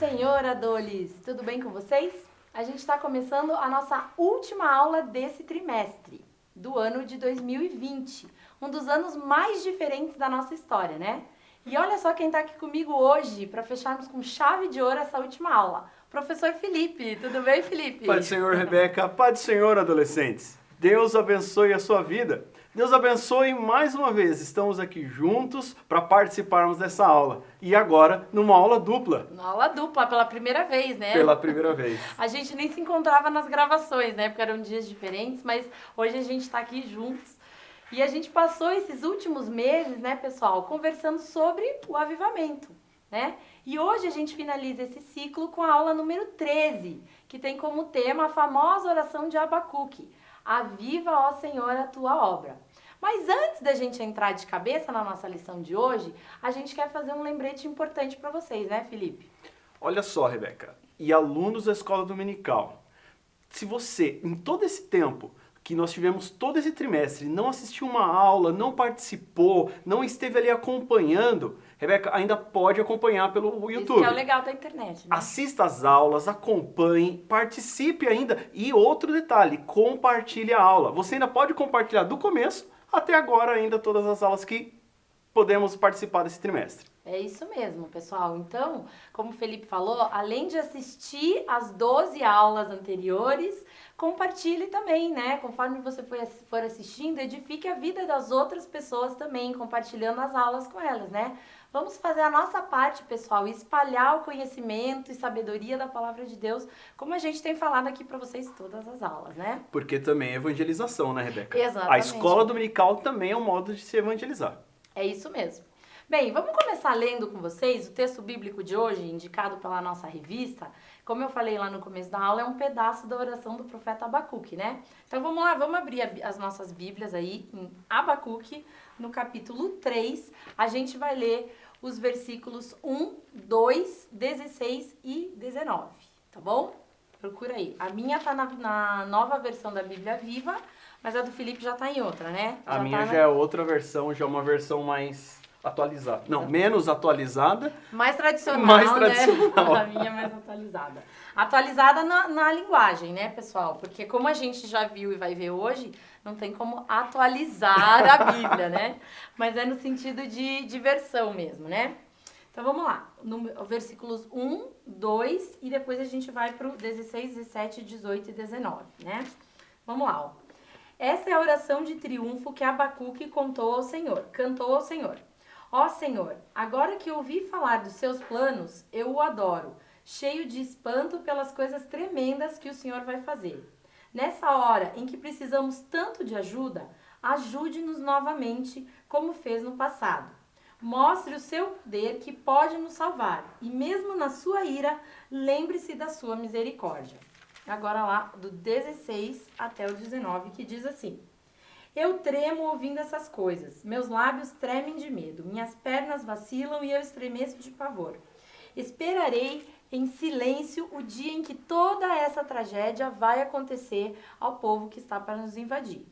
Senhor, Adolis! Tudo bem com vocês? A gente está começando a nossa última aula desse trimestre, do ano de 2020. Um dos anos mais diferentes da nossa história, né? E olha só quem está aqui comigo hoje para fecharmos com chave de ouro essa última aula. Professor Felipe, tudo bem, Felipe? Pai do Senhor, Rebeca. Pai do Senhor, adolescentes. Deus abençoe a sua vida. Deus abençoe mais uma vez. Estamos aqui juntos para participarmos dessa aula. E agora, numa aula dupla. Uma aula dupla, pela primeira vez, né? Pela primeira vez. A gente nem se encontrava nas gravações, né? Porque eram dias diferentes, mas hoje a gente está aqui juntos. E a gente passou esses últimos meses, né, pessoal, conversando sobre o avivamento, né? E hoje a gente finaliza esse ciclo com a aula número 13, que tem como tema a famosa oração de Abacuque. Aviva, ó Senhor, a tua obra. Mas antes da gente entrar de cabeça na nossa lição de hoje, a gente quer fazer um lembrete importante para vocês, né, Felipe? Olha só, Rebeca, e alunos da escola dominical, se você, em todo esse tempo que nós tivemos todo esse trimestre, não assistiu uma aula, não participou, não esteve ali acompanhando, Rebeca, ainda pode acompanhar pelo YouTube. Isso que é o legal da internet, né? Assista às aulas, acompanhe, participe ainda. E outro detalhe, compartilhe a aula. Você ainda pode compartilhar do começo até agora ainda todas as aulas que podemos participar desse trimestre. É isso mesmo, pessoal. Então, como o Felipe falou, além de assistir as 12 aulas anteriores, compartilhe também, né? Conforme você for assistindo, edifique a vida das outras pessoas também, compartilhando as aulas com elas, né? Vamos fazer a nossa parte, pessoal, e espalhar o conhecimento e sabedoria da palavra de Deus, como a gente tem falado aqui para vocês todas as aulas, né? Porque também é evangelização, né, Rebeca? Exatamente. A escola dominical também é um modo de se evangelizar. É isso mesmo. Bem, vamos começar lendo com vocês o texto bíblico de hoje, indicado pela nossa revista. Como eu falei lá no começo da aula, é um pedaço da oração do profeta Abacuque, né? Então vamos lá, vamos abrir as nossas bíblias aí em Abacuque, no capítulo 3. A gente vai ler os versículos 1, 2, 16 e 19, tá bom? Procura aí. A minha tá na nova versão da Bíblia Viva, mas a do Felipe já tá em outra, né? A minha já é outra versão, já é uma versão mais atualizada. Não, menos atualizada. Mais tradicional, mais tradicional. Né? A minha é mais atualizada. Atualizada na linguagem, né, pessoal? Porque como a gente já viu e vai ver hoje, não tem como atualizar a Bíblia, né? Mas é no sentido de versão mesmo, né? Então vamos lá. Versículos 1, 2 e depois a gente vai para o 16, 17, 18 e 19, né? Vamos lá, ó. Essa é a oração de triunfo que Abacuque cantou ao Senhor. Ó Senhor, agora que ouvi falar dos seus planos, eu o adoro, cheio de espanto pelas coisas tremendas que o Senhor vai fazer. Nessa hora em que precisamos tanto de ajuda, ajude-nos novamente, como fez no passado. Mostre o seu poder que pode nos salvar, e mesmo na sua ira, lembre-se da sua misericórdia. Agora lá, do 16 até o 19, que diz assim: Eu tremo ouvindo essas coisas, meus lábios tremem de medo, minhas pernas vacilam e eu estremeço de pavor. Esperarei em silêncio o dia em que toda essa tragédia vai acontecer ao povo que está para nos invadir.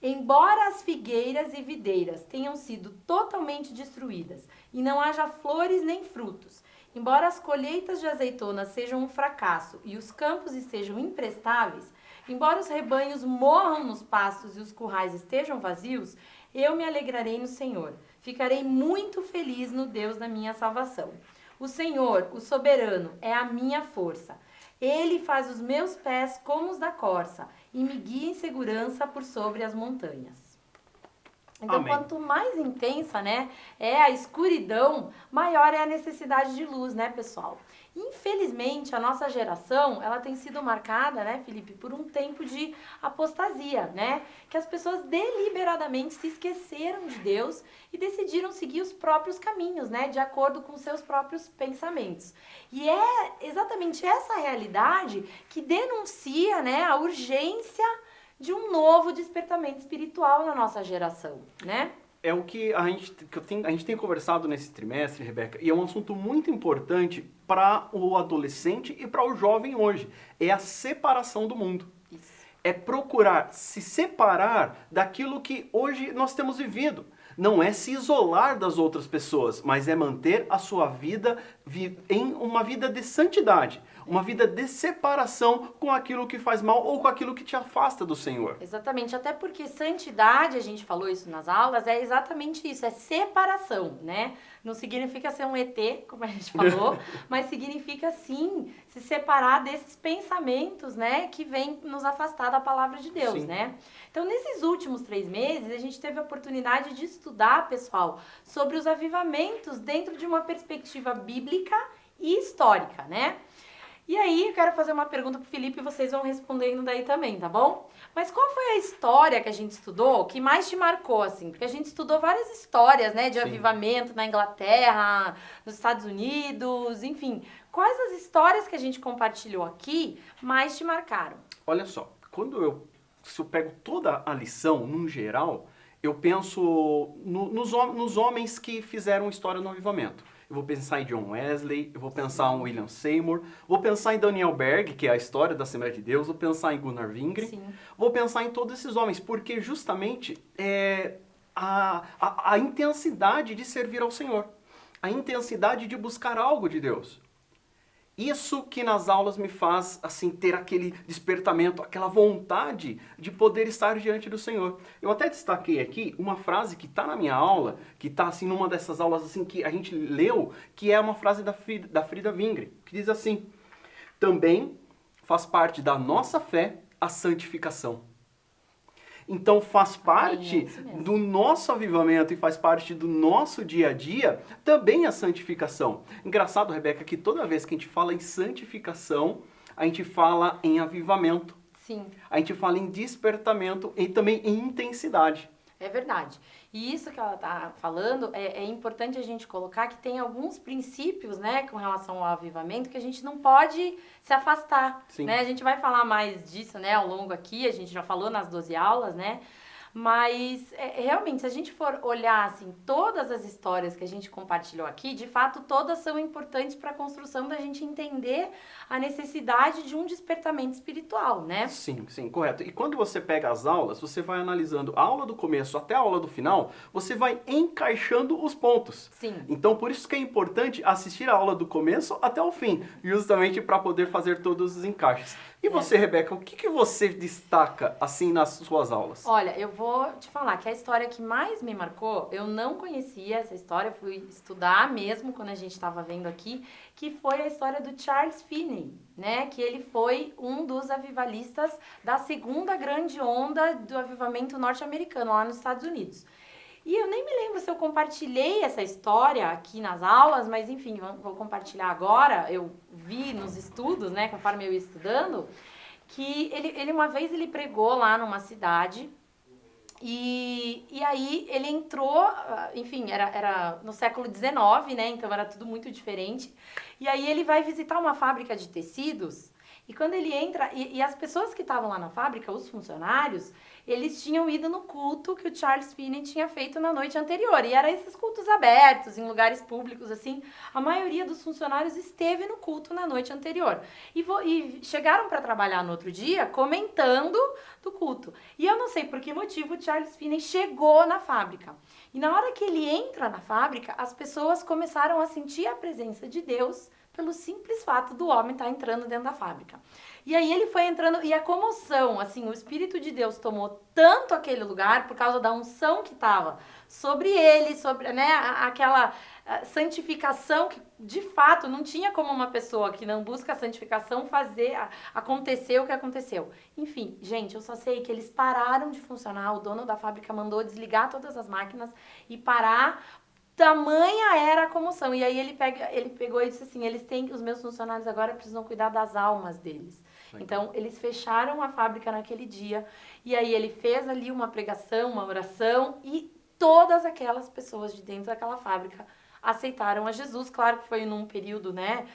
Embora as figueiras e videiras tenham sido totalmente destruídas e não haja flores nem frutos, embora as colheitas de azeitonas sejam um fracasso e os campos estejam imprestáveis, embora os rebanhos morram nos pastos e os currais estejam vazios, eu me alegrarei no Senhor. Ficarei muito feliz no Deus da minha salvação. O Senhor, o soberano, é a minha força. Ele faz os meus pés como os da corça e me guia em segurança por sobre as montanhas. Então, Amém. Quanto mais intensa, né, é a escuridão, maior é a necessidade de luz, né, pessoal? Infelizmente, a nossa geração, ela tem sido marcada, né, Felipe, por um tempo de apostasia, né? Que as pessoas deliberadamente se esqueceram de Deus e decidiram seguir os próprios caminhos, né, de acordo com seus próprios pensamentos. E é exatamente essa realidade que denuncia, né, a urgência de um novo despertamento espiritual na nossa geração, né? É o que a gente tem conversado nesse trimestre, Rebeca, e é um assunto muito importante para o adolescente e para o jovem hoje. É a separação do mundo. Isso. é procurar se separar daquilo que hoje nós temos vivido. Não é se isolar das outras pessoas, mas é manter a sua vida em uma vida de santidade, uma vida de separação com aquilo que faz mal ou com aquilo que te afasta do Senhor. Exatamente, até porque santidade, a gente falou isso nas aulas, é exatamente isso, é separação, né? Não significa ser um ET, como a gente falou, mas significa sim se separar desses pensamentos, né, que vêm nos afastar da palavra de Deus, Sim. né? Então, nesses últimos 3 meses, a gente teve a oportunidade de estudar, pessoal, sobre os avivamentos dentro de uma perspectiva bíblica e histórica, né? E aí, eu quero fazer uma pergunta pro Felipe e vocês vão respondendo daí também, tá bom? Mas qual foi a história que a gente estudou que mais te marcou, assim? Porque a gente estudou várias histórias, né, de Sim. avivamento na Inglaterra, nos Estados Unidos, enfim. Quais as histórias que a gente compartilhou aqui mais te marcaram? Olha só, se eu pego toda a lição, num geral, eu penso nos homens que fizeram história no avivamento. Eu vou pensar em John Wesley, eu vou pensar em William Seymour, vou pensar em Daniel Berg, que é a história da Assembleia de Deus, vou pensar em Gunnar Wingren, Sim. vou pensar em todos esses homens, porque justamente a intensidade de servir ao Senhor, a intensidade de buscar algo de Deus. Isso que nas aulas me faz, assim, ter aquele despertamento, aquela vontade de poder estar diante do Senhor. Eu até destaquei aqui uma frase que está na minha aula, que está, assim, numa dessas aulas, assim, que a gente leu, que é uma frase da Frida Wingren, que diz assim: também faz parte da nossa fé a santificação. Então faz parte do nosso avivamento e faz parte do nosso dia a dia também a santificação. Engraçado, Rebeca, que toda vez que a gente fala em santificação, a gente fala em avivamento. Sim. A gente fala em despertamento e também em intensidade. É verdade. E isso que ela está falando, é importante a gente colocar que tem alguns princípios, né, com relação ao avivamento, que a gente não pode se afastar, Sim. né? A gente vai falar mais disso, né, ao longo aqui, a gente já falou nas 12 aulas, né? Mas, realmente, se a gente for olhar, assim, todas as histórias que a gente compartilhou aqui, de fato, todas são importantes para a construção da gente entender a necessidade de um despertamento espiritual, né? Sim, sim, correto. E quando você pega as aulas, você vai analisando a aula do começo até a aula do final, você vai encaixando os pontos. Sim. Então, por isso que é importante assistir a aula do começo até o fim, justamente para poder fazer todos os encaixes. E você, Rebeca, o que você destaca, assim, nas suas aulas? Olha, eu vou te falar que a história que mais me marcou, eu não conhecia essa história, fui estudar mesmo quando a gente estava vendo aqui, que foi a história do Charles Finney, né? Que ele foi um dos avivalistas da segunda grande onda do avivamento norte-americano, lá nos Estados Unidos. E eu nem me lembro se eu compartilhei essa história aqui nas aulas, mas enfim, vou compartilhar agora. Eu vi nos estudos, né, conforme eu ia estudando, que ele uma vez ele pregou lá numa cidade e aí ele entrou, enfim, era no século XIX, né, então era tudo muito diferente. E aí ele vai visitar uma fábrica de tecidos e quando ele entra, e as pessoas que estavam lá na fábrica, os funcionários, eles tinham ido no culto que o Charles Finney tinha feito na noite anterior. E eram esses cultos abertos, em lugares públicos, assim. A maioria dos funcionários esteve no culto na noite anterior. E chegaram para trabalhar no outro dia comentando do culto. E eu não sei por que motivo o Charles Finney chegou na fábrica. E na hora que ele entra na fábrica, as pessoas começaram a sentir a presença de Deus pelo simples fato do homem estar entrando dentro da fábrica. E aí ele foi entrando, e a comoção, assim, o Espírito de Deus tomou tanto aquele lugar, por causa da unção que estava sobre ele, sobre, né, aquela santificação que, de fato, não tinha como uma pessoa que não busca a santificação fazer acontecer o que aconteceu. Enfim, gente, eu só sei que eles pararam de funcionar, o dono da fábrica mandou desligar todas as máquinas e parar. Tamanha era a comoção. E aí ele pegou e disse assim, os meus funcionários agora precisam cuidar das almas deles. Legal. Então, eles fecharam a fábrica naquele dia. E aí ele fez ali uma pregação, uma oração. E todas aquelas pessoas de dentro daquela fábrica aceitaram a Jesus. Claro que foi num período, né?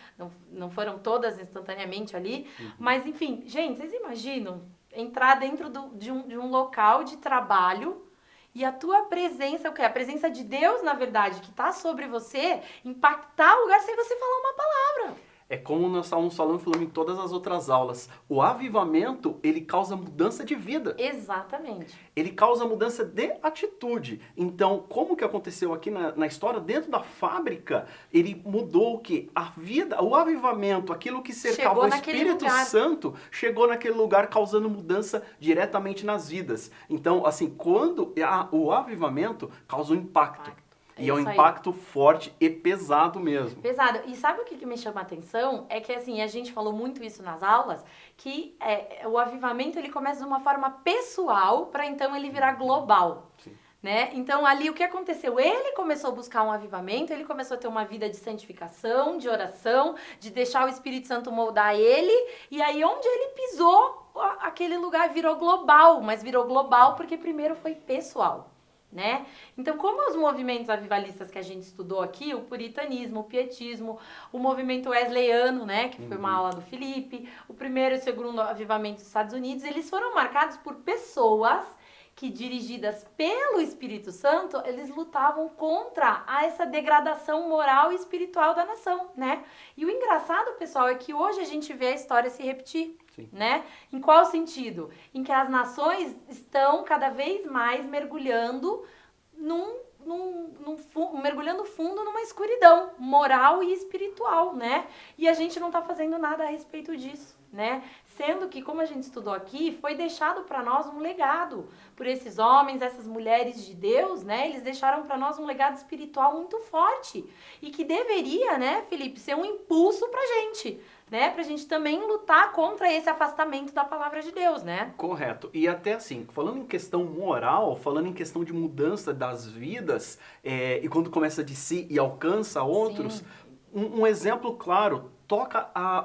Não foram todas instantaneamente ali. Uhum. Mas, enfim, gente, vocês imaginam entrar dentro de um local de trabalho e a tua presença, o que? A presença de Deus, na verdade, que está sobre você, impactar o lugar sem você falar uma palavra. É como nós estávamos falando em todas as outras aulas. O avivamento, ele causa mudança de vida. Exatamente. Ele causa mudança de atitude. Então, como que aconteceu aqui na história, dentro da fábrica, ele mudou o quê? A vida, o avivamento, aquilo que cercava Chegou o naquele Espírito lugar. Santo, chegou naquele lugar causando mudança diretamente nas vidas. Então, assim, quando o avivamento causa um impacto. E é um isso aí. impacto forte e pesado mesmo. Pesado. E sabe o que me chama a atenção? É que, assim, a gente falou muito isso nas aulas, que o avivamento, ele começa de uma forma pessoal, para então ele virar global. Sim. Né? Então, ali, o que aconteceu? Ele começou a buscar um avivamento, ele começou a ter uma vida de santificação, de oração, de deixar o Espírito Santo moldar ele, e aí, onde ele pisou, aquele lugar virou global, mas virou global porque primeiro foi pessoal. Né? Então, como os movimentos avivalistas que a gente estudou aqui, o puritanismo, o pietismo, o movimento wesleyano, né, que foi uma aula do Felipe, o primeiro e o segundo avivamento dos Estados Unidos, eles foram marcados por pessoas que, dirigidas pelo Espírito Santo, eles lutavam contra essa degradação moral e espiritual da nação, né? E o engraçado, pessoal, é que hoje a gente vê a história se repetir. Sim. Né? Em qual sentido? Em que as nações estão cada vez mais mergulhando mergulhando fundo numa escuridão moral e espiritual, né? E a gente não está fazendo nada a respeito disso, né? Sendo que, como a gente estudou aqui, foi deixado para nós um legado por esses homens, essas mulheres de Deus, né? Eles deixaram para nós um legado espiritual muito forte e que deveria, né, Felipe, ser um impulso pra gente, né? Pra gente também lutar contra esse afastamento da palavra de Deus, né? Correto. E até assim, falando em questão moral, falando em questão de mudança das vidas, e quando começa de si e alcança outros, um exemplo claro,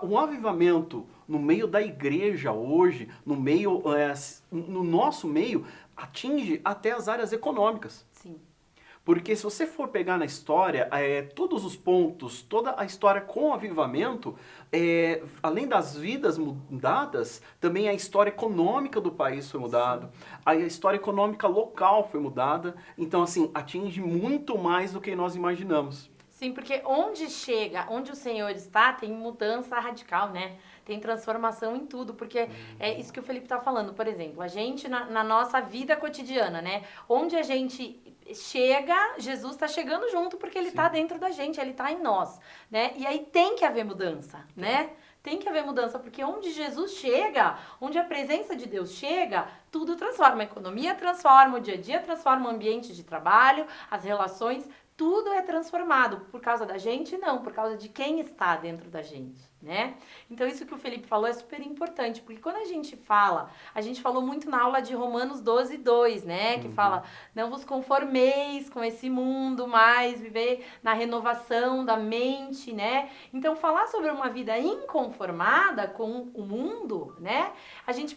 um avivamento no meio da igreja hoje, no nosso meio, atinge até as áreas econômicas. Sim. Porque se você for pegar na história, todos os pontos, toda a história com o avivamento, além das vidas mudadas, também a história econômica do país foi mudada, a história econômica local foi mudada. Então, assim, atinge muito mais do que nós imaginamos. Sim, porque onde o Senhor está, tem mudança radical, né? Tem transformação em tudo, porque é isso que o Felipe está falando. Por exemplo, a gente, na nossa vida cotidiana, né? Onde a gente chega, Jesus está chegando junto, porque ele está dentro da gente, ele está em nós, né? E aí tem que haver mudança, né? Tem que haver mudança, porque onde Jesus chega, onde a presença de Deus chega, tudo transforma. A economia transforma, o dia a dia transforma, o ambiente de trabalho, as relações, tudo é transformado. Por causa da gente? Não, por causa de quem está dentro da gente, né? Então isso que o Felipe falou é super importante, porque quando a gente falou muito na aula de Romanos 12:2, né? Que fala, não vos conformeis com esse mundo, mas viver na renovação da mente, né? Então falar sobre uma vida inconformada com o mundo, né? A gente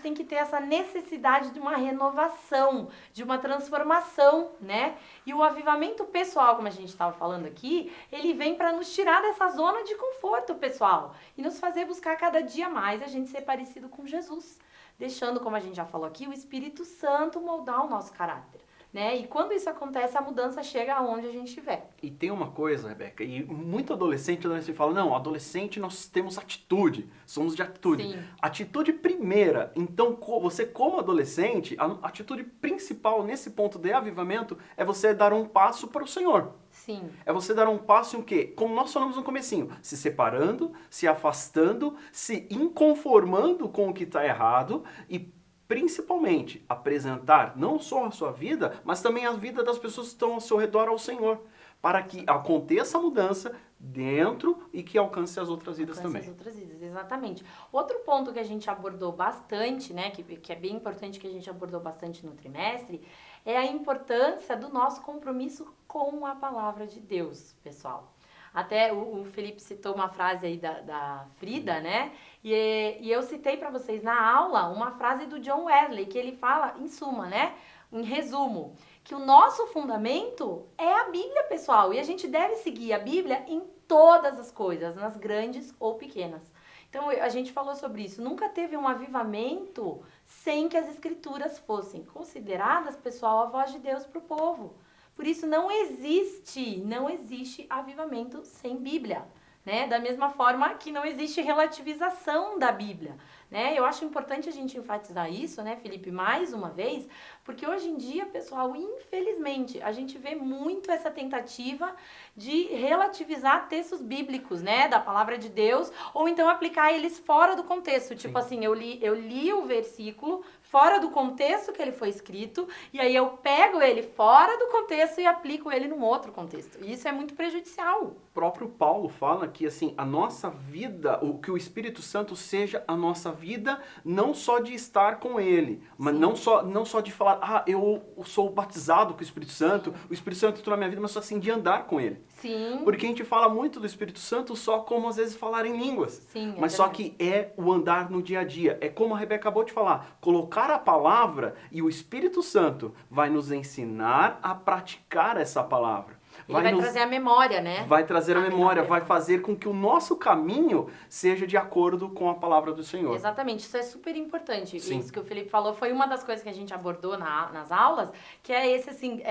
tem que ter essa necessidade de uma renovação, de uma transformação, né? E o avivamento pessoal, como a gente estava falando aqui, ele vem para nos tirar dessa zona de conforto pessoal e nos fazer buscar cada dia mais a gente ser parecido com Jesus, deixando, como a gente já falou aqui, o Espírito Santo moldar o nosso caráter, né? E quando isso acontece, a mudança chega aonde a gente estiver. E tem uma coisa, Rebeca, e muito adolescente fala, não, adolescente nós temos atitude, somos de atitude. Sim. Atitude primeira, então você como adolescente, a atitude principal nesse ponto de avivamento é você dar um passo para o Senhor. Sim. É você dar um passo em o quê? Como nós falamos no comecinho, se separando, se afastando, se inconformando com o que está errado e principalmente apresentar não só a sua vida, mas também a vida das pessoas que estão ao seu redor ao Senhor, para que aconteça a mudança dentro e que alcance as outras vidas também. As outras vidas, exatamente. Outro ponto que a gente abordou bastante, né, que é bem importante, que a gente abordou bastante no trimestre, é a importância do nosso compromisso com a palavra de Deus, pessoal. Até o Felipe citou uma frase aí da Frida, né? E eu citei para vocês na aula uma frase do John Wesley, que ele fala, em suma, né? Em resumo, que o nosso fundamento é a Bíblia, pessoal. E a gente deve seguir a Bíblia em todas as coisas, nas grandes ou pequenas. Então, a gente falou sobre isso. Nunca teve um avivamento sem que as Escrituras fossem consideradas, pessoal, a voz de Deus para o povo. Por isso, não existe avivamento sem Bíblia, né? Da mesma forma que não existe relativização da Bíblia, né? Eu acho importante a gente enfatizar isso, né, Felipe, mais uma vez, porque hoje em dia, pessoal, infelizmente, a gente vê muito essa tentativa de relativizar textos bíblicos, né, da palavra de Deus, ou então aplicar eles fora do contexto. Tipo assim, eu li o versículo fora do contexto que ele foi escrito, e aí eu pego ele fora do contexto e aplico ele num outro contexto. E isso é muito prejudicial. O próprio Paulo fala que assim, a nossa vida, que o Espírito Santo seja a nossa vida, não só de estar com ele, mas não só de falar, eu sou batizado com o Espírito Santo, o Espírito Santo entrou na minha vida, mas só assim de andar com ele. Sim. Porque a gente fala muito do Espírito Santo só como às vezes falar em línguas. Sim, mas só que é o andar no dia a dia. É como a Rebeca acabou de falar, colocar a palavra e o Espírito Santo vai nos ensinar a praticar essa palavra. Ele vai trazer a memória, né? Vai trazer a memória, vai fazer com que o nosso caminho seja de acordo com a palavra do Senhor. Exatamente, isso é super importante. Sim. Isso que o Felipe falou foi uma das coisas que a gente abordou nas aulas, que é esse, assim,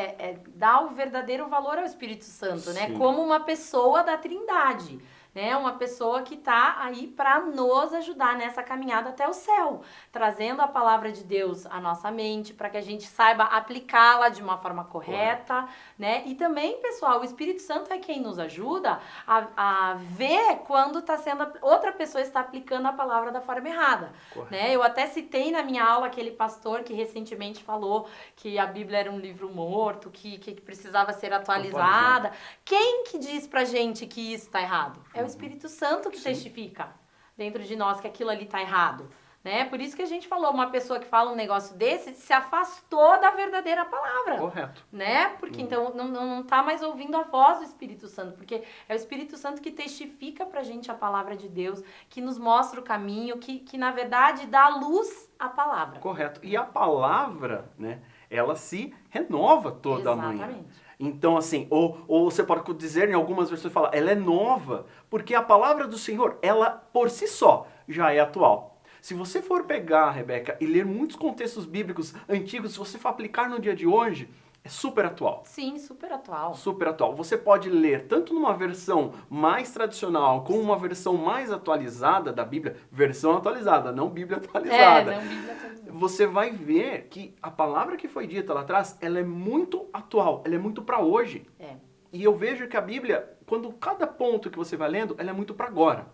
dar o verdadeiro valor ao Espírito Santo, né? Sim. Como uma pessoa da Trindade. Né, uma pessoa que está aí para nos ajudar nessa caminhada até o céu, trazendo a palavra de Deus à nossa mente, para que a gente saiba aplicá-la de uma forma correta, né? E também, pessoal, o Espírito Santo é quem nos ajuda a ver quando outra pessoa está aplicando a palavra da forma errada, né? Eu até citei na minha aula aquele pastor que recentemente falou que a Bíblia era um livro morto, que precisava ser atualizada. Quem que diz pra gente que isso está errado? É o Espírito Santo que testifica dentro de nós que aquilo ali tá errado, né? Por isso que a gente falou, uma pessoa que fala um negócio desse se afastou da verdadeira palavra. Correto. Né? Porque então não tá mais ouvindo a voz do Espírito Santo, porque é o Espírito Santo que testifica pra gente a palavra de Deus, que nos mostra o caminho, que na verdade dá luz à palavra. Correto. E a palavra, né, ela se renova toda manhã. Exatamente. Então, assim, ou você pode dizer em algumas versões, falar, ela é nova, porque a palavra do Senhor, ela por si só já é atual. Se você for pegar, Rebeca, e ler muitos contextos bíblicos antigos, se você for aplicar no dia de hoje, é super atual. Sim, super atual. Super atual. Você pode ler tanto numa versão mais tradicional como uma versão mais atualizada da Bíblia, versão atualizada, não Bíblia atualizada. Não Bíblia atualizada. Você vai ver que a palavra que foi dita lá atrás, ela é muito atual, ela é muito para hoje. E eu vejo que a Bíblia, quando cada ponto que você vai lendo, ela é muito para agora.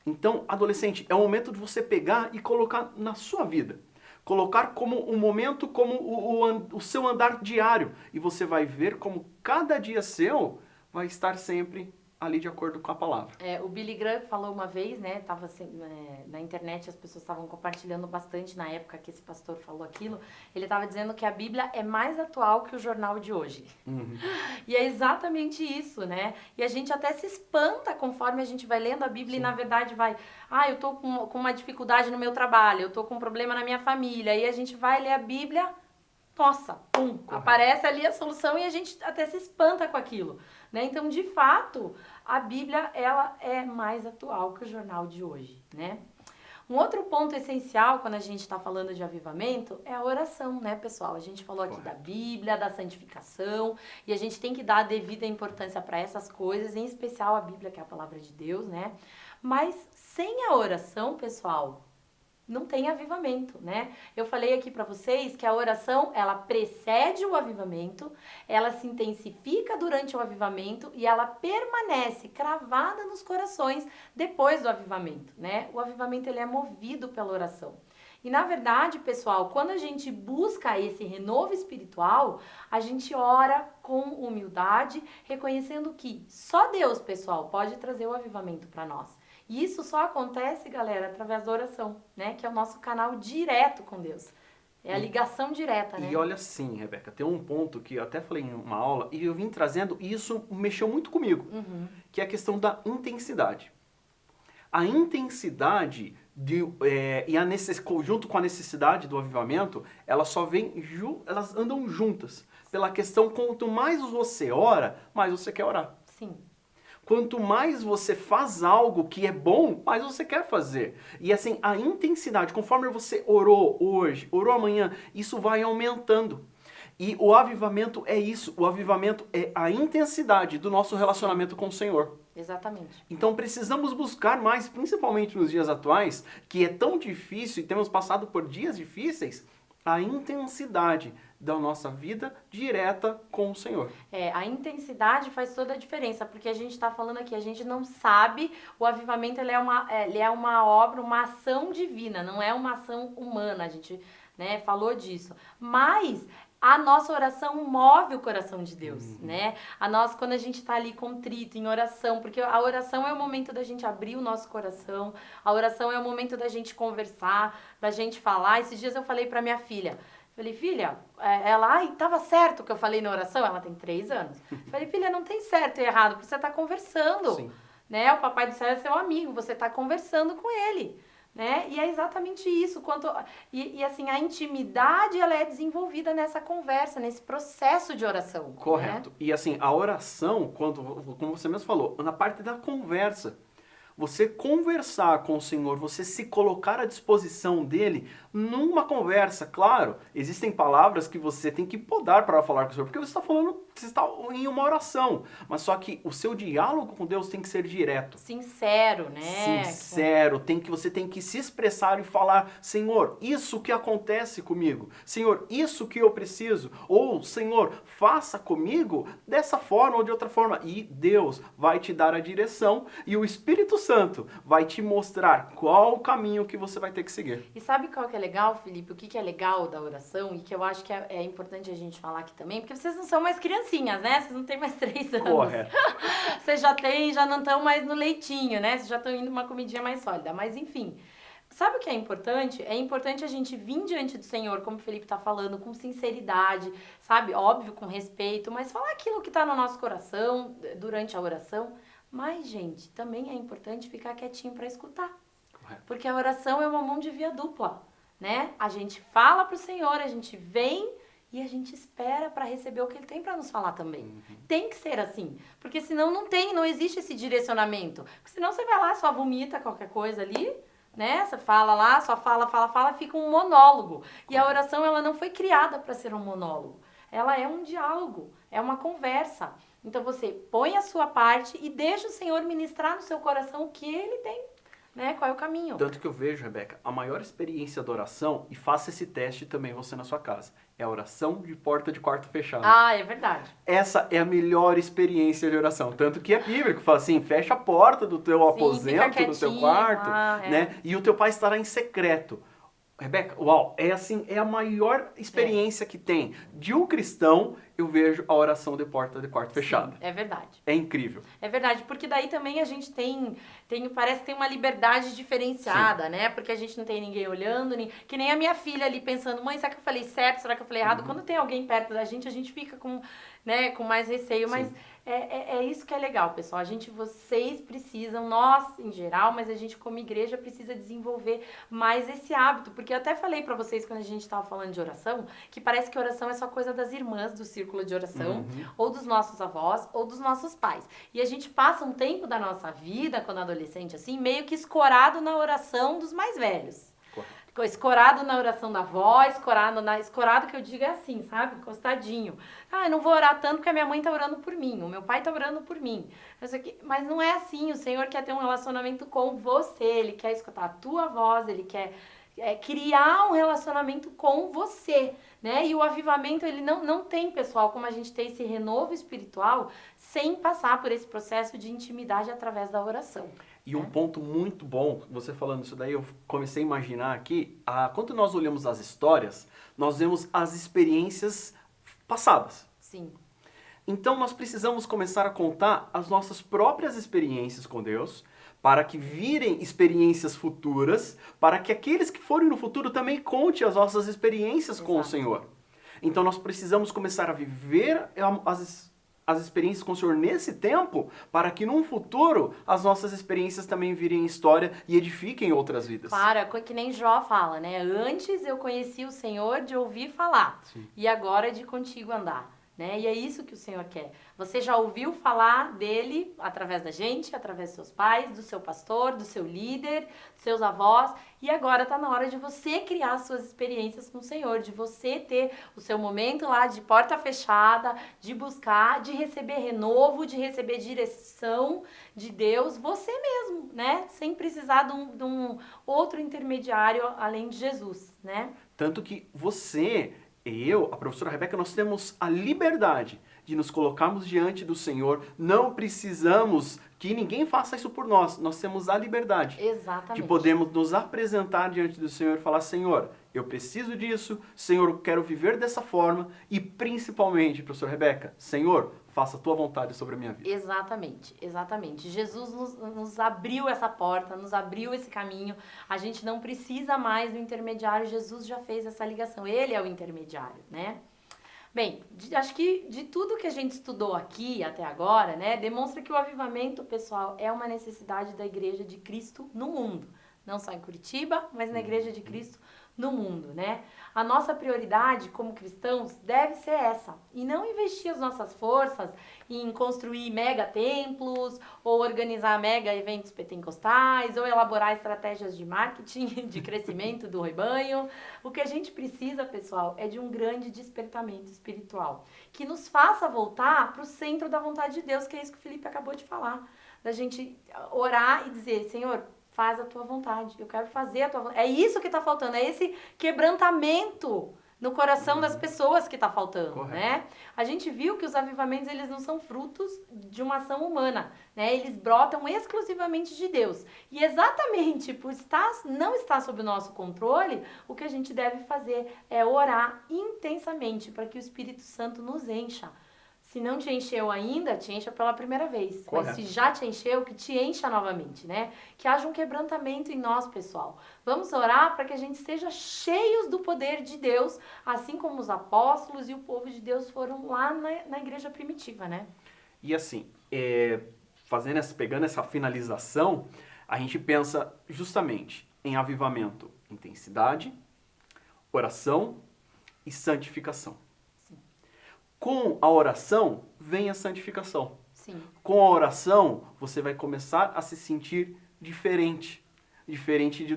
Então, adolescente, é o momento de você pegar e colocar na sua vida. Colocar como um momento, como o seu andar diário. E você vai ver como cada dia seu vai estar sempre ali de acordo com a palavra. O Billy Graham falou uma vez, né, tava assim, na internet, as pessoas estavam compartilhando bastante na época que esse pastor falou aquilo, ele estava dizendo que a Bíblia é mais atual que o jornal de hoje. E é exatamente isso, né? E a gente até se espanta conforme a gente vai lendo a Bíblia. Sim. E na verdade eu tô com uma dificuldade no meu trabalho, eu tô com um problema na minha família, e a gente vai ler a Bíblia, nossa, pum, aparece ali a solução e a gente até se espanta com aquilo. Né? Então, de fato, a Bíblia ela é mais atual que o jornal de hoje, né? Um outro ponto essencial quando a gente está falando de avivamento é a oração, né, pessoal? A gente falou aqui da Bíblia, da santificação, e a gente tem que dar a devida importância para essas coisas, em especial a Bíblia, que é a palavra de Deus, né? Mas sem a oração, pessoal, não tem avivamento, né? Eu falei aqui para vocês que a oração, ela precede o avivamento, ela se intensifica durante o avivamento e ela permanece cravada nos corações depois do avivamento, né? O avivamento, ele é movido pela oração. E na verdade, pessoal, quando a gente busca esse renovo espiritual, a gente ora com humildade, reconhecendo que só Deus, pessoal, pode trazer o avivamento para nós. E isso só acontece, galera, através da oração, né? Que é o nosso canal direto com Deus. É a ligação direta, né? E olha assim, Rebeca, tem um ponto que eu até falei em uma aula e eu vim trazendo e isso mexeu muito comigo, que é a questão da intensidade. A intensidade junto com a necessidade do avivamento, elas elas andam juntas. Pela questão, quanto mais você ora, mais você quer orar. Sim. Quanto mais você faz algo que é bom, mais você quer fazer. E assim, a intensidade, conforme você orou hoje, orou amanhã, isso vai aumentando. E o avivamento é isso. O avivamento é a intensidade do nosso relacionamento com o Senhor. Exatamente. Então precisamos buscar mais, principalmente nos dias atuais, que é tão difícil e temos passado por dias difíceis, a intensidade da nossa vida direta com o Senhor. A intensidade faz toda a diferença, porque a gente está falando aqui, a gente não sabe, o avivamento ele é uma obra, uma ação divina, não é uma ação humana, a gente, né, falou disso. Mas a nossa oração move o coração de Deus, né? Quando a gente tá ali contrito, em oração, porque a oração é o momento da gente abrir o nosso coração, a oração é o momento da gente conversar, da gente falar. Esses dias eu falei pra minha filha, filha, tava certo o que eu falei na oração? Ela tem 3 anos. Falei, filha, não tem certo e errado, porque você tá conversando, Sim. né? O Papai do Céu é seu amigo, você tá conversando com ele. Né? E é exatamente isso. Assim, a intimidade ela é desenvolvida nessa conversa, nesse processo de oração. Correto. Né? E assim, a oração, como você mesmo falou, na parte da conversa. Você conversar com o Senhor, você se colocar à disposição dele numa conversa. Claro, existem palavras que você tem que podar para falar com o Senhor, porque você está em uma oração. Mas só que o seu diálogo com Deus tem que ser direto. Sincero, né? Sincero. Você tem que se expressar e falar, Senhor, isso que acontece comigo. Senhor, isso que eu preciso. Ou, Senhor, faça comigo dessa forma ou de outra forma. E Deus vai te dar a direção e o Espírito Santo vai te mostrar qual o caminho que você vai ter que seguir. E sabe qual que é legal, Felipe? O que é legal da oração e que eu acho que é importante a gente falar aqui também, porque vocês não são mais criancinhas, né? Vocês não têm mais 3 anos. Correto. Vocês já não estão mais no leitinho, né? Vocês já estão indo uma comidinha mais sólida. Mas enfim, sabe o que é importante? É importante a gente vir diante do Senhor, como o Felipe tá falando, com sinceridade, sabe? Óbvio, com respeito, mas falar aquilo que tá no nosso coração durante a oração. Mas, gente, também é importante ficar quietinho para escutar. Correto. Porque a oração é uma mão de via dupla, né? A gente fala pro Senhor, a gente vem e a gente espera para receber o que Ele tem para nos falar também. Tem que ser assim, porque senão não existe esse direcionamento. Porque senão você vai lá, só vomita qualquer coisa ali, né? Você fala lá, só fala, fica um monólogo. E a oração, ela não foi criada para ser um monólogo. Ela é um diálogo, é uma conversa. Então você põe a sua parte e deixa o Senhor ministrar no seu coração o que Ele tem, né? Qual é o caminho. Tanto que eu vejo, Rebeca, a maior experiência da oração, e faça esse teste também você na sua casa, é a oração de porta de quarto fechado. Ah, é verdade. Essa é a melhor experiência de oração. Tanto que é bíblico, fala assim, fecha a porta do teu aposento, do teu quarto, né? E o teu pai estará em secreto. Rebeca, uau, é a maior experiência que tem. De um cristão, eu vejo a oração de porta de quarto fechado. É verdade. É incrível. É verdade, porque daí também a gente parece que tem uma liberdade diferenciada, né? Porque a gente não tem ninguém olhando, que nem a minha filha ali pensando, mãe, será que eu falei certo? Será que eu falei errado? Quando tem alguém perto da gente fica com mais receio, mas é isso que é legal, pessoal. Vocês precisam, nós em geral, mas a gente como igreja precisa desenvolver mais esse hábito, porque eu até falei pra vocês quando a gente tava falando de oração, que parece que oração é só coisa das irmãs do círculo de oração, ou dos nossos avós, ou dos nossos pais. E a gente passa um tempo da nossa vida, quando adolescente, assim, meio que escorado na oração dos mais velhos. Escorado na oração da avó, escorado que eu digo é assim, sabe? Encostadinho. Eu não vou orar tanto porque a minha mãe tá orando por mim, o meu pai tá orando por mim. Mas não é assim, o Senhor quer ter um relacionamento com você, Ele quer escutar a tua voz, Ele quer criar um relacionamento com você, né? E o avivamento, ele não tem, pessoal, como a gente tem esse renovo espiritual sem passar por esse processo de intimidade através da oração. E um ponto muito bom, você falando isso daí, eu comecei a imaginar aqui, quando nós olhamos as histórias, nós vemos as experiências passadas. Sim. Então nós precisamos começar a contar as nossas próprias experiências com Deus, para que virem experiências futuras, para que aqueles que forem no futuro também contem as nossas experiências com o Senhor. Então nós precisamos começar a viver as experiências com o Senhor nesse tempo, para que num futuro as nossas experiências também virem história e edifiquem outras vidas. Que nem Jó fala, né? Antes eu conheci o Senhor de ouvir falar, e agora é de contigo andar. né? E é isso que o Senhor quer. Você já ouviu falar dele através da gente, através dos seus pais, do seu pastor, do seu líder, dos seus avós, e agora está na hora de você criar suas experiências com o Senhor, de você ter o seu momento lá de porta fechada, de buscar, de receber renovo, de receber direção de Deus, você mesmo, né? Sem precisar de um outro intermediário além de Jesus, né? Tanto que você, eu, a professora Rebeca, nós temos a liberdade de nos colocarmos diante do Senhor. Não precisamos que ninguém faça isso por nós. Nós temos a liberdade Exatamente. de podermos nos apresentar diante do Senhor e falar: Senhor, eu preciso disso. Senhor, eu quero viver dessa forma. E principalmente, professora Rebeca, Senhor, faça a tua vontade sobre a minha vida. Exatamente, exatamente. Jesus nos abriu essa porta, nos abriu esse caminho. A gente não precisa mais do intermediário. Jesus já fez essa ligação. Ele é o intermediário, né? Bem, acho que de tudo que a gente estudou aqui até agora, né, demonstra que o avivamento, pessoal, é uma necessidade da Igreja de Cristo no mundo. Não só em Curitiba, mas na Igreja de Cristo no mundo, né? A nossa prioridade como cristãos deve ser essa, e não investir as nossas forças em construir mega templos, ou organizar mega eventos pentecostais, ou elaborar estratégias de marketing, de crescimento do rebanho. O que a gente precisa, pessoal, é de um grande despertamento espiritual, que nos faça voltar para o centro da vontade de Deus, que é isso que o Felipe acabou de falar, da gente orar e dizer: Senhor, faz a tua vontade, eu quero fazer a tua vontade. É isso que está faltando, é esse quebrantamento no coração das pessoas que está faltando, Correto. né? A gente viu que os avivamentos, eles não são frutos de uma ação humana, né? Eles brotam exclusivamente de Deus. E exatamente por não estar sob o nosso controle, o que a gente deve fazer é orar intensamente para que o Espírito Santo nos encha. Se não te encheu ainda, te encha pela primeira vez. Correto. Mas se já te encheu, que te encha novamente, né? Que haja um quebrantamento em nós, pessoal. Vamos orar para que a gente seja cheios do poder de Deus, assim como os apóstolos e o povo de Deus foram lá na igreja primitiva, né? E assim, pegando essa finalização, a gente pensa justamente em avivamento, intensidade, oração e santificação. Sim. Com a oração vem a santificação. Sim. Com a oração, você vai começar a se sentir diferente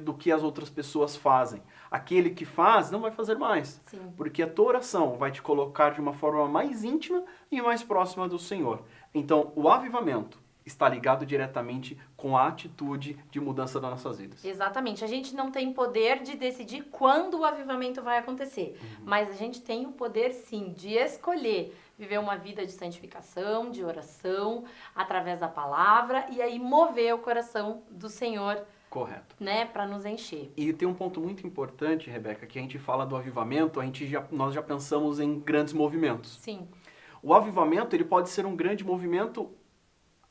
do que as outras pessoas fazem. Aquele que faz não vai fazer mais. Sim. Porque a tua oração vai te colocar de uma forma mais íntima e mais próxima do Senhor. Então, o avivamento está ligado diretamente com a atitude de mudança das nossas vidas. Exatamente. A gente não tem poder de decidir quando o avivamento vai acontecer, mas a gente tem o poder, sim, de escolher viver uma vida de santificação, de oração, através da palavra, e aí mover o coração do Senhor, Correto. né, para nos encher. E tem um ponto muito importante, Rebeca, que a gente fala do avivamento, nós já pensamos em grandes movimentos. Sim. O avivamento, ele pode ser um grande movimento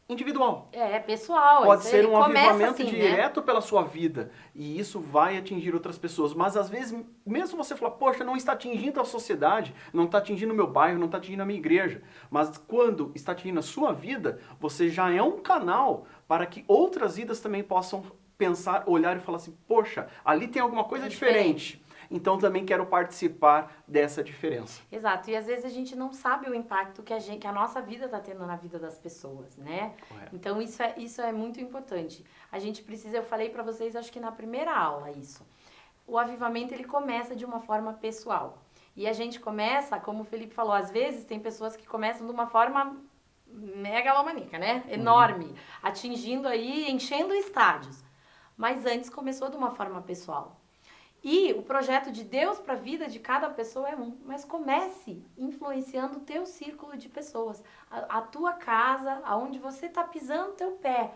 individual. É pessoal. Pode isso ser um começa avivamento assim, direto pela sua vida. E isso vai atingir outras pessoas. Mas às vezes, mesmo você falar: poxa, não está atingindo a sociedade, não está atingindo o meu bairro, não está atingindo a minha igreja. Mas quando está atingindo a sua vida, você já é um canal para que outras vidas também possam pensar, olhar e falar assim: poxa, ali tem alguma coisa diferente. Então também quero participar dessa diferença. Exato, e às vezes a gente não sabe o impacto que a nossa vida está tendo na vida das pessoas, né? Correto. Então isso é muito importante. A gente precisa, eu falei para vocês, acho que na primeira aula isso. O avivamento, ele começa de uma forma pessoal. E a gente começa, como o Felipe falou, às vezes tem pessoas que começam de uma forma megalomaníaca, né? Enorme, atingindo aí, enchendo estádios. Mas antes começou de uma forma pessoal. E o projeto de Deus para a vida de cada pessoa é um. Mas comece influenciando o teu círculo de pessoas. A tua casa, aonde você está pisando o teu pé.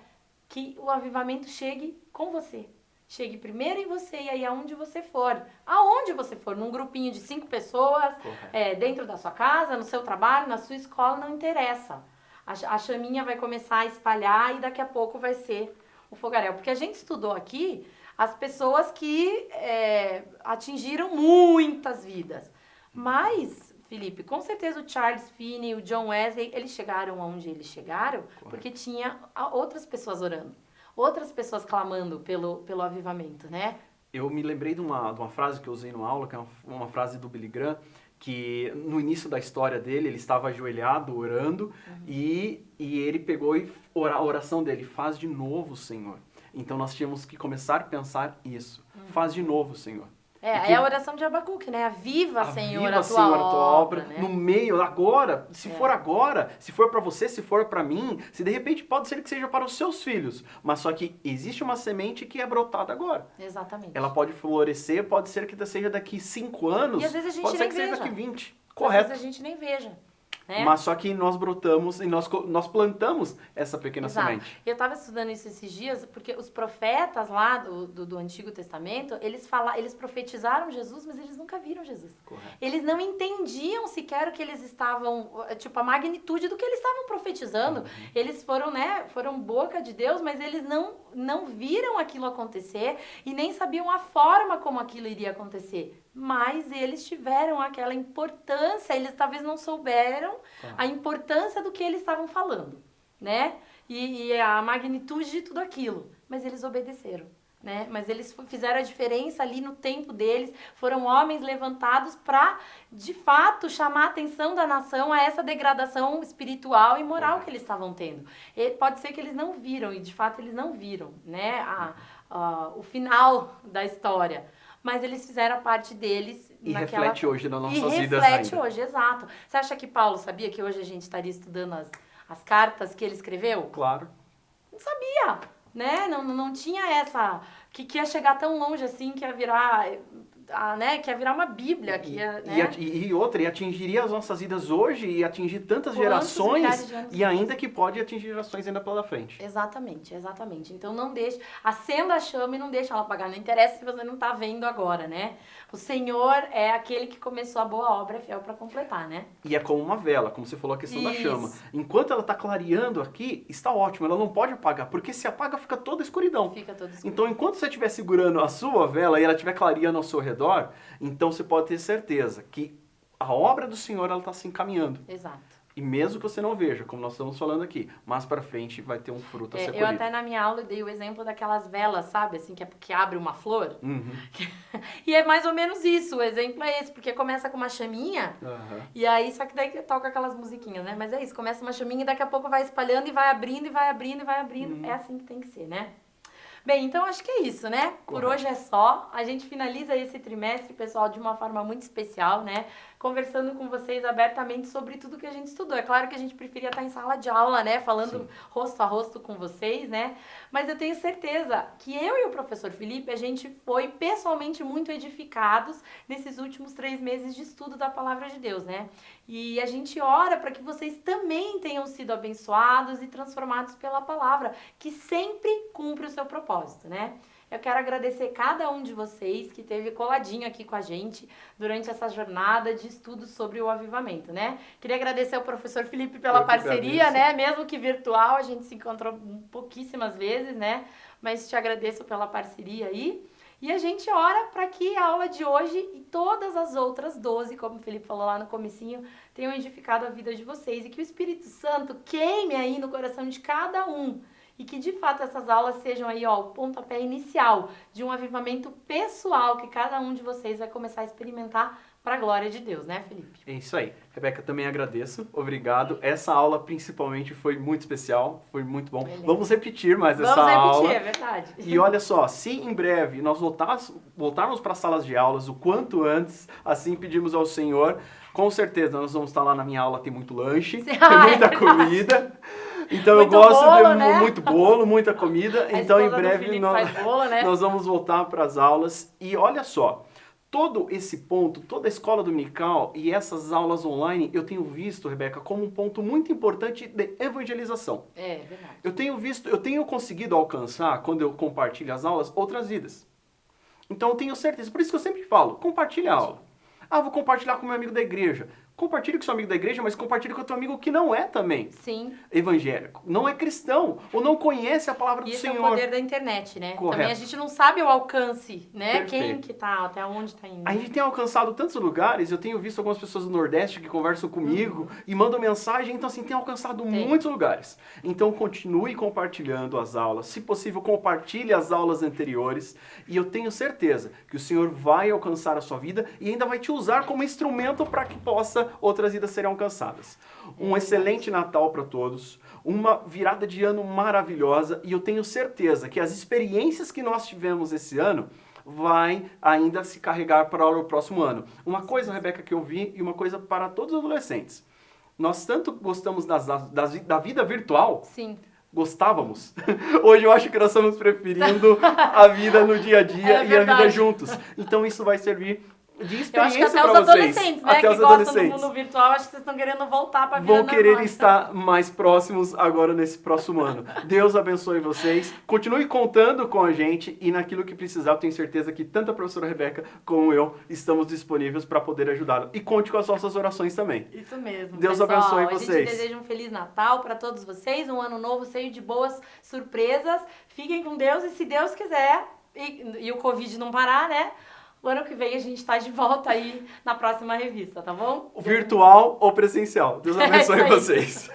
Que o avivamento chegue com você. Chegue primeiro em você e aí aonde você for. Aonde você for, num grupinho de 5 pessoas, dentro da sua casa, no seu trabalho, na sua escola, não interessa. A chaminha vai começar a espalhar e daqui a pouco vai ser o fogaréu. Porque a gente estudou aqui as pessoas que atingiram muitas vidas. Mas, Felipe, com certeza o Charles Finney, o John Wesley, eles chegaram aonde eles chegaram, porque tinha outras pessoas orando, outras pessoas clamando pelo avivamento, né? Eu me lembrei de uma frase que eu usei na aula, que é uma frase do Billy Graham, que no início da história dele, ele estava ajoelhado, orando, e ele pegou e a oração dele, faz de novo, Senhor. Então nós tínhamos que começar a pensar isso. Faz de novo, Senhor. É a oração de Abacuque, né? Aviva, Senhor, a tua obra, né? No meio, agora, se for para você, se for para mim, se de repente pode ser que seja para os seus filhos, mas só que existe uma semente que é brotada agora. Exatamente. Ela pode florescer, pode ser que seja daqui 5 anos, e às vezes a gente pode ser nem que seja veja. daqui 20. Correto. Às vezes a gente nem veja. Né? Mas só que nós brotamos e nós plantamos essa pequena semente. Eu estava estudando isso esses dias, porque os profetas lá do Antigo Testamento, eles profetizaram Jesus, mas eles nunca viram Jesus. Correto. Eles não entendiam sequer o que eles estavam, tipo, a magnitude do que eles estavam profetizando. Eles foram boca de Deus, mas eles não viram aquilo acontecer e nem sabiam a forma como aquilo iria acontecer. Mas eles tiveram aquela importância, eles talvez não souberam a importância do que eles estavam falando, né? E a magnitude de tudo aquilo. Mas eles obedeceram, né? Mas eles fizeram a diferença ali no tempo deles, foram homens levantados para, de fato, chamar a atenção da nação a essa degradação espiritual e moral que eles estavam tendo. E pode ser que eles não viram, e de fato eles não viram, né? O final da história. Mas eles fizeram a parte deles e naquela... reflete hoje nas nossas vidas ainda. E reflete hoje, exato. Você acha que Paulo sabia que hoje a gente estaria estudando as cartas que ele escreveu? Claro. Não sabia, né? Não tinha essa... Que ia chegar tão longe assim, que ia virar... né? Que ia virar uma Bíblia. Que ia, né? E atingiria as nossas vidas hoje e atingir tantas gerações e ainda que pode atingir gerações ainda pela frente. Exatamente. Então não deixe, acenda a chama e não deixa ela apagar. Não interessa se você não está vendo agora, né? O Senhor é aquele que começou a boa obra, é fiel para completar, né? E é como uma vela, como você falou, a questão da chama. Enquanto ela está clareando aqui, está ótimo, ela não pode apagar, porque se apaga fica toda escuridão. Então enquanto você estiver segurando a sua vela e ela estiver clareando ao seu redor, então você pode ter certeza que a obra do Senhor ela está se encaminhando. Exato. E mesmo que você não veja, como nós estamos falando aqui, mais para frente vai ter um fruto a ser colhido. Eu até na minha aula dei o exemplo daquelas velas, sabe? Assim, que abre uma flor. E é mais ou menos isso, o exemplo é esse, porque começa com uma chaminha, e aí só que daí toca aquelas musiquinhas, né? Mas é isso, começa uma chaminha e daqui a pouco vai espalhando e vai abrindo, e vai abrindo, e vai abrindo. É assim que tem que ser, né? Bem, então acho que é isso, né? Por hoje é só. A gente finaliza esse trimestre, pessoal, de uma forma muito especial, né? Conversando com vocês abertamente sobre tudo que a gente estudou. É claro que a gente preferia estar em sala de aula, né? Falando rosto a rosto com vocês, né? Mas eu tenho certeza que eu e o professor Felipe, a gente foi pessoalmente muito edificados nesses últimos 3 meses de estudo da Palavra de Deus, né? E a gente ora para que vocês também tenham sido abençoados e transformados pela palavra, que sempre cumpre o seu propósito, né? Eu quero agradecer cada um de vocês que esteve coladinho aqui com a gente durante essa jornada de estudos sobre o avivamento, né? Queria agradecer ao professor Felipe pela parceria, né? Mesmo que virtual, a gente se encontrou pouquíssimas vezes, né? Mas te agradeço pela parceria aí. E a gente ora para que a aula de hoje e todas as outras 12, como o Felipe falou lá no comecinho, tenham edificado a vida de vocês. E que o Espírito Santo queime aí no coração de cada um. E que, de fato, essas aulas sejam aí, ó, o pontapé inicial de um avivamento pessoal que cada um de vocês vai começar a experimentar para a glória de Deus, né, Felipe? É isso aí. Rebeca, também agradeço. Obrigado. Essa aula, principalmente, foi muito especial. Foi muito bom. Beleza. Vamos repetir mais essa aula. Vamos repetir, é verdade. E olha só, se em breve nós voltarmos para as salas de aulas o quanto antes, assim pedimos ao Senhor, com certeza nós vamos estar lá na minha aula, tem muito lanche, tem muita comida. Então muito eu gosto bolo, de né? muito bolo, muita comida. Então em breve bolo, né? nós vamos voltar para as aulas. E olha só, todo esse ponto, toda a escola dominical e essas aulas online, eu tenho visto, Rebeca, como um ponto muito importante de evangelização. É verdade. Eu tenho conseguido alcançar, quando eu compartilho as aulas, outras vidas. Então eu tenho certeza, por isso que eu sempre falo, compartilha a aula. Ah, vou compartilhar com meu amigo da igreja. Compartilhe com seu amigo da igreja, mas compartilhe com o teu amigo que não é também Sim. evangélico, não é cristão, ou não conhece a palavra do Isso Senhor. é o poder da internet, né? Correto. Também a gente não sabe o alcance, né? Perfeito. Quem que tá, até onde tá indo. A gente tem alcançado tantos lugares, eu tenho visto algumas pessoas do Nordeste que conversam comigo e mandam mensagem, então assim, tem alcançado muitos lugares. Então continue compartilhando as aulas, se possível compartilhe as aulas anteriores e eu tenho certeza que o Senhor vai alcançar a sua vida e ainda vai te usar como instrumento para que outras vidas serem alcançadas. Um excelente Natal para todos, uma virada de ano maravilhosa e eu tenho certeza que as experiências que nós tivemos esse ano vai ainda se carregar para o próximo ano. Uma coisa, Rebeca, que eu vi e uma coisa para todos os adolescentes. Nós tanto gostamos da vida virtual, Sim. gostávamos. Hoje eu acho que nós estamos preferindo a vida no dia a dia e a vida juntos. Então isso vai servir de experiência para vocês. Eu acho que até os adolescentes, né, até que os gostam adolescentes. do mundo virtual, acho que vocês estão querendo voltar para a vida Vão querer normal. estar mais próximos agora nesse próximo ano. Deus abençoe vocês. Continue contando com a gente e naquilo que precisar, eu tenho certeza que tanto a professora Rebeca como eu estamos disponíveis para poder ajudá-lo. E conte com as nossas orações também. Isso mesmo. Deus pessoal, abençoe a vocês. gente deseja um Feliz Natal para todos vocês, um ano novo cheio de boas surpresas. Fiquem com Deus e se Deus quiser, e o Covid não parar, né? O ano que vem a gente tá de volta aí na próxima revista, tá bom? Virtual ou presencial. Deus abençoe vocês.